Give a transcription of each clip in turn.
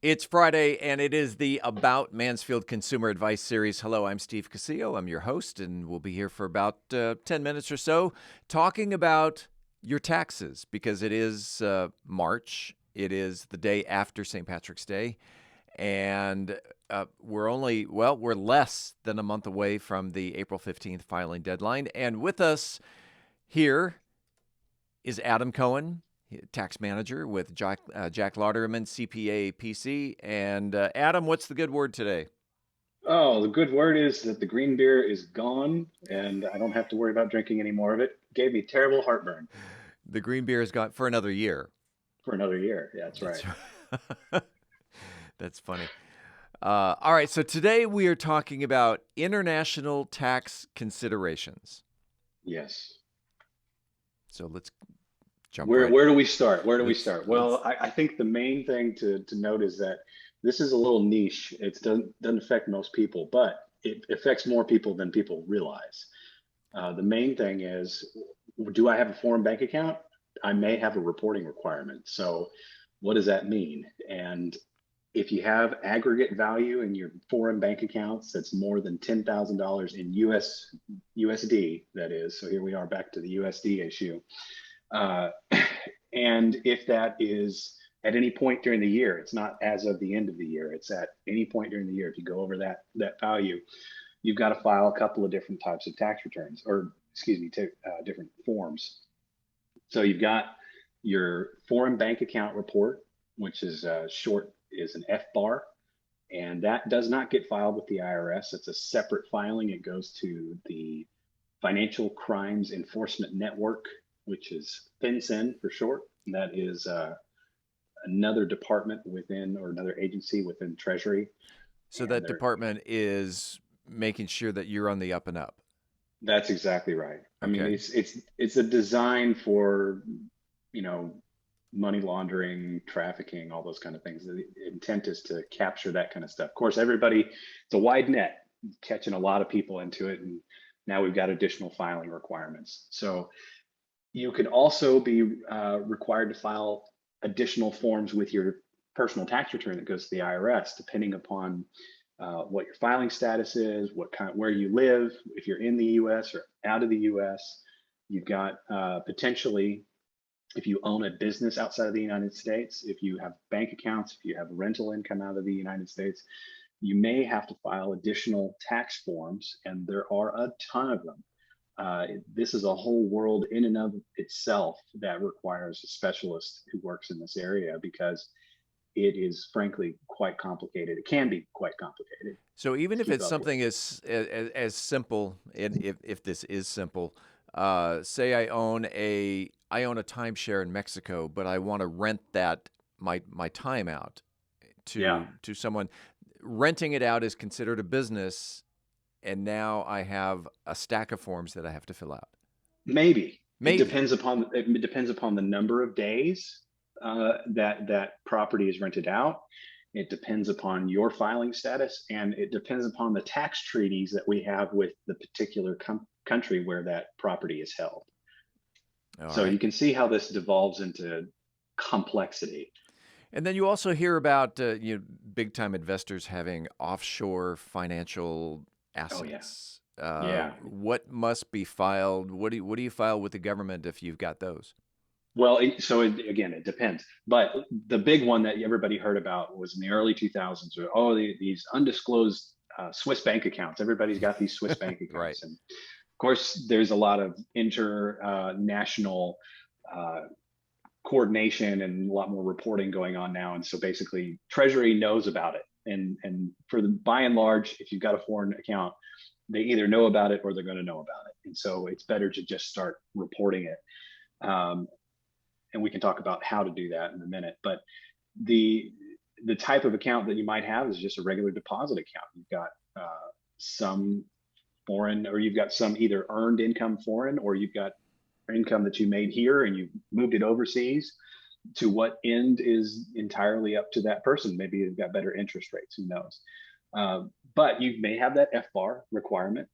It's Friday, and it is the About Mansfield Consumer Advice Series. Hello, I'm Steve Casillo. I'm your host, and we'll be here for about 10 minutes or so talking about your taxes because it is March. It is the day after St. Patrick's Day, and we're less than a month away from the April 15th filing deadline. And with us here is Adam Coen, tax manager with Jack Loteryman, CPA, PC. And Adam, what's the good word today? Oh, the good word is that the green beer is gone and I don't have to worry about drinking any more of it. Gave me terrible heartburn The green beer is gone for another year. for another year. Yeah, that's That's right. right. That's funny. All right, so today we are talking about international tax considerations. Yes. So let's jump Where right. where do we start? Where do we Let's start? Well, let's. I think the main thing to note is that this is a little niche. It doesn't affect most people, but it affects more people than people realize. The main thing is, do I have a foreign bank account? I may have a reporting requirement. So what does that mean? And if you have aggregate value in your foreign bank accounts that's more than $10,000 in USD, that is. So here we are back to the USD issue. Uh, and if that is at any point during the year, it's not as of the end of the year, it's at any point during the year. If you go over that value, you've got to file a couple of different types of tax returns, or excuse me, different forms. So you've got your foreign bank account report, which is short is an FBAR, and that does not get filed with the IRS. It's a separate filing. It goes to the Financial Crimes Enforcement Network, which is FinCEN for short. And that is another department within, or another agency within Treasury. So And that department is making sure that you're on the up and up. that's exactly right. I mean, Okay. it's a design for, you know, money laundering, trafficking, all those kind of things. The intent is to capture that kind of stuff. Of course, everybody, it's a wide net, catching a lot of people into it, and now we've got additional filing requirements. So you can also be required to file additional forms with your personal tax return that goes to the IRS, depending upon what your filing status is, where you live, if you're in the U.S. or out of the U.S. You've got potentially, if you own a business outside of the United States, if you have bank accounts, if you have rental income out of the United States, you may have to file additional tax forms, and there are a ton of them. This is a whole world in and of itself that requires a specialist who works in this area because it is frankly quite complicated. It can be quite complicated So to even if keep it's up with. something as simple, and if this is simple, say I own a timeshare in Mexico, but I want to rent that my time out Yeah, to someone. Renting it out is considered a business, and now I have a stack of forms that I have to fill out. maybe Maybe. it depends upon the number of days that property is rented out. It depends upon your filing status, and it depends upon the tax treaties that we have with the particular country where that property is held. All So right. you can see how this devolves into complexity. And then you also hear about big time investors having offshore financial Oh yeah, assets. yeah. What must be filed? What do you file with the government if you've got those? Well, again, it depends. But the big one that everybody heard about was in the early 2000s. These undisclosed Swiss bank accounts. Everybody's got these Swiss bank Right. accounts, and of course, there's a lot of international uh, coordination and a lot more reporting going on now. And so basically, Treasury knows about it. And for the by and large, if you've got a foreign account, they either know about it or they're going to know about it. And so it's better to just start reporting it. And we can talk about how to do that in a minute. But the the type of account that you might have is just a regular deposit account. You've got some foreign, or you've got some either earned income foreign, or you've got income that you made here and you've moved it overseas. To what end is entirely up to that person. Maybe you've got better interest rates. Who knows? But you may have that FBAR requirement,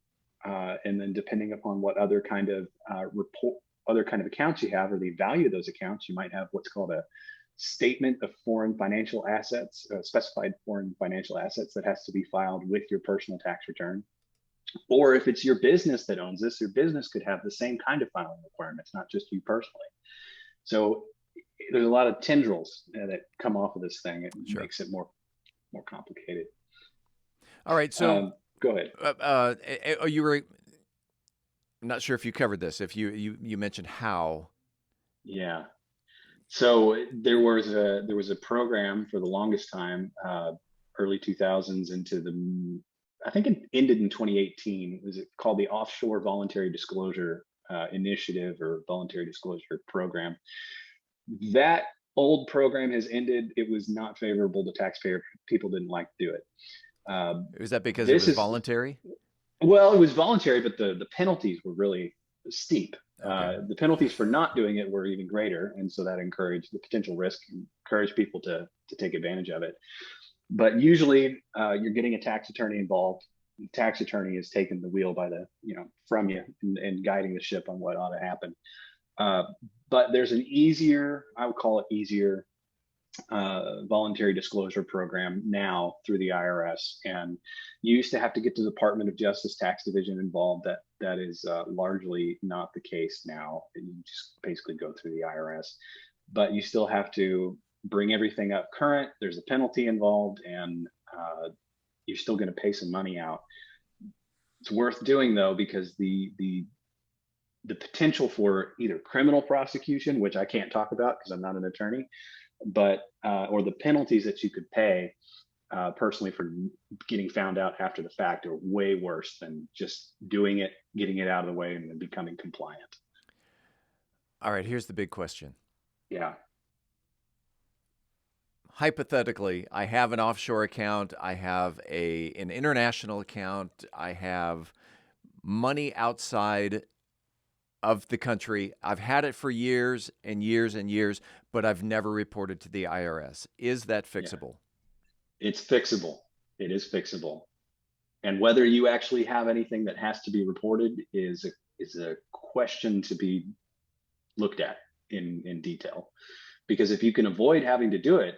and then depending upon what other kind of report, other kind of accounts you have, or the value of those accounts, you might have what's called statement of foreign financial assets, specified foreign financial assets that has to be filed with your personal tax return. Or if it's your business that owns this, your business could have the same kind of filing requirements, not just you personally. So there's a lot of tendrils that come off of this thing. It Sure. makes it more complicated. All right. So go ahead. You were, I'm not sure if you covered this. If you mentioned how. Yeah. So there was a program for the longest time, early 2000s into the, I think it ended in 2018. It was called the Offshore Voluntary Disclosure Initiative or Voluntary Disclosure Program. That old program has ended. It was not favorable to taxpayer. People didn't like to do it. Is that because it was voluntary? Well, it was voluntary, but the penalties were really steep. Okay. The penalties for not doing it were even greater, and so that encouraged the potential risk, encouraged people to take advantage of it. But usually, you're getting a tax attorney involved. The tax attorney is taking the wheel from you and guiding the ship on what ought to happen. But there's an easier, I would call it easier, voluntary disclosure program now through the IRS. And you used to have to get the Department of Justice Tax Division involved. That is largely not the case now. You just basically go through the IRS, but you still have to bring everything up current. There's a penalty involved, and you're still going to pay some money out. It's worth doing though, because the potential for either criminal prosecution, which I can't talk about because I'm not an attorney, but or the penalties that you could pay personally for getting found out after the fact are way worse than just doing it, getting it out of the way, and then becoming compliant. All right, here's the big question. Yeah. Hypothetically, I have an offshore account, I have an international account, I have money outside of the country. I've had it for years and years and years, but I've never reported to the IRS. Is that fixable? Yeah. It's fixable. It is fixable. And whether you actually have anything that has to be reported is a question to be looked at in detail. Because if you can avoid having to do it,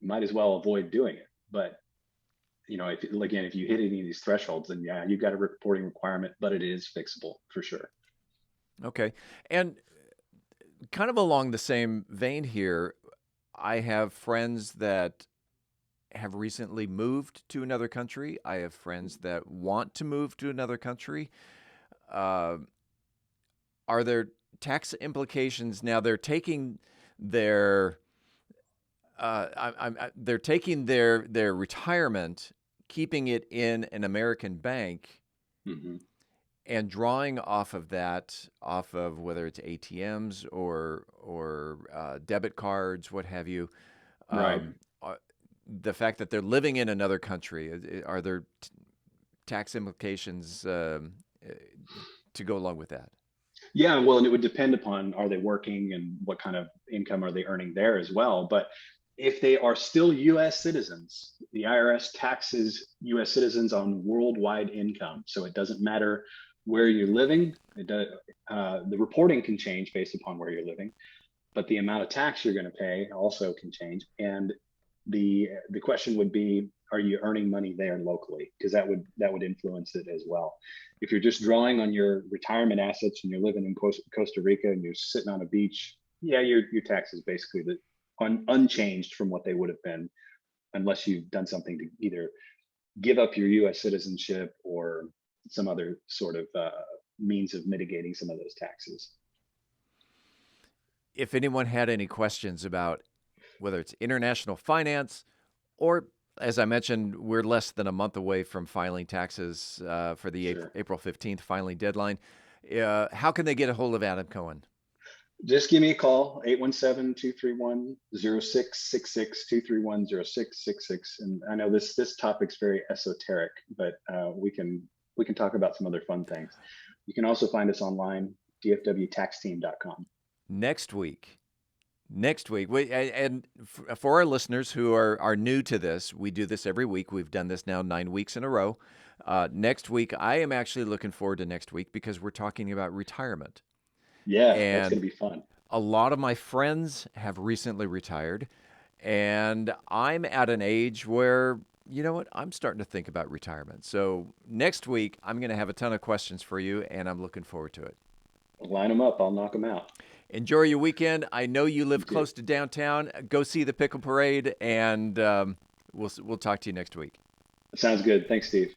you might as well avoid doing it. But if you hit any of these thresholds, then yeah, you've got a reporting requirement, but it is fixable for sure. Okay. And kind of along the same vein here, I have friends that have recently moved to another country. I have friends that want to move to another country. Are there tax implications now? They're taking their they're taking their retirement, keeping it in an American bank, Mm-hmm. and drawing off of that, off of whether it's ATMs or debit cards, what have you. Right. The fact that they're living in another country, are there tax implications to go along with that? Yeah, well, and it would depend upon, are they working and what kind of income are they earning there as well. But if they are still U.S. citizens, the IRS taxes U.S. citizens on worldwide income. So it doesn't matter where you're living. The reporting can change based upon where you're living, but the amount of tax you're going to pay also can change. And the question would be, are you earning money there locally? Because that would influence it as well. If you're just drawing on your retirement assets and you're living in Costa Rica and you're sitting on a beach, yeah, your tax is basically unchanged from what they would have been, unless you've done something to either give up your U.S. citizenship or some other sort of means of mitigating some of those taxes. If anyone had any questions about whether it's international finance or, as I mentioned, we're less than a month away from filing taxes for the Sure. April 15th filing deadline. How can they get a hold of Adam Coen? Just give me a call, 817-231-0666, 231-0666. And I know this topic's very esoteric, but we can talk about some other fun things. You can also find us online, dfwtaxteam.com. Next week, and for our listeners who are new to this, we do this every week. We've done this now 9 weeks in a row. Next week, I am actually looking forward to next week because we're talking about retirement. Yeah, that's going to be fun. A lot of my friends have recently retired, and I'm at an age where, you know what, I'm starting to think about retirement. So next week, I'm going to have a ton of questions for you, and I'm looking forward to it. Line them up. I'll knock them out. Enjoy your weekend. I know you You live too. close to downtown. Go see the pickle parade, and we'll talk to you next week. Sounds good. Thanks, Steve.